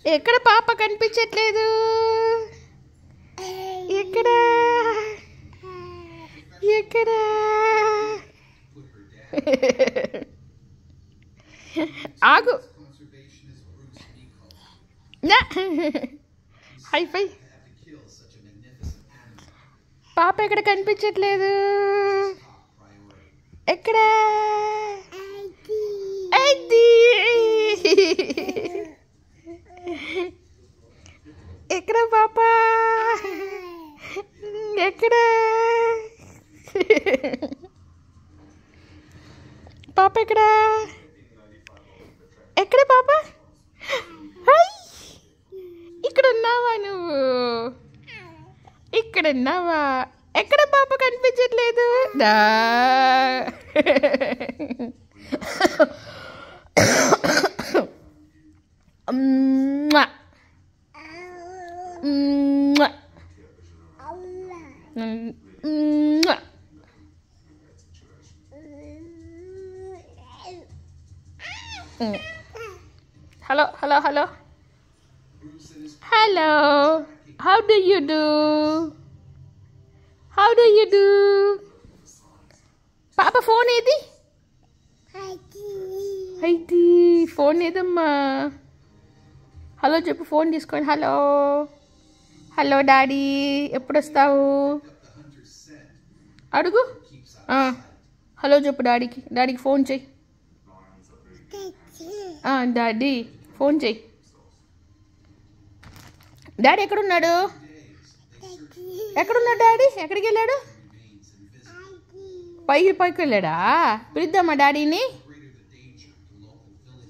ఎక్కడ పాప కనిపించట్లేదు? ఎక్కడ ఎక్కడ? ఆగు. హైఫై. పాప ఎక్కడ కనిపించట్లేదు? ఎక్కడ? ఎక్కడ పాప? ఎక్కడ పాప? ఎక్కడ ఎక్కడ పాప? ఇక్కడ ఉన్నావా నువ్వు? ఇక్కడ ఉన్నావా? ఎక్కడ పాప కనిపించట్లేదు? దా Hello, hello, hello. Hello. How do you do? How do you do? Papa phone ఏది? అయితే ఫోన్ ఏదమ్మా? హలో చెప్పు, ఫోన్ తీసుకొని. హలో హలో డాడీ, ఎప్పుడు వస్తావు అడుగు. హలో చెప్పు డాడీకి. డాడీకి ఫోన్ చెయ్యి. డాడీ ఫోన్ చెయ్యి. డాడీ ఎక్కడున్నాడు? ఎక్కడున్నాడు డాడీ? ఎక్కడికి వెళ్ళాడు? పైకి వెళ్ళాడా? పిలుద్దామా డాడీని?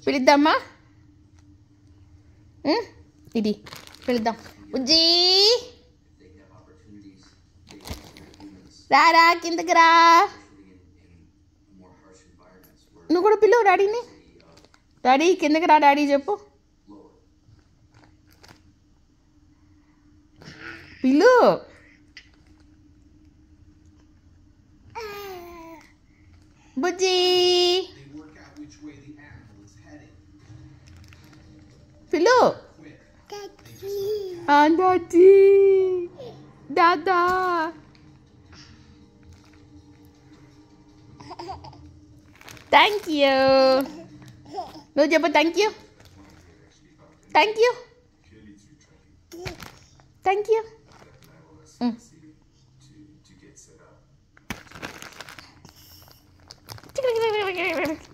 పిలుద్దామా? ఇది పిలుద్దాం. ఉజ్జీ రారా, కిందకి రా. నువ్వు కూడా పిలువు డాడీని. డాడీ కిందకి రా, డాడీ చెప్పు. పిలు. బుజ్జి పిలు. Daddy Dada. Thank you. నువ్వు చెప్పు. Thank you. Thank you. Thank you.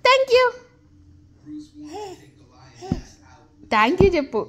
Thank you. Thank you చెప్పు.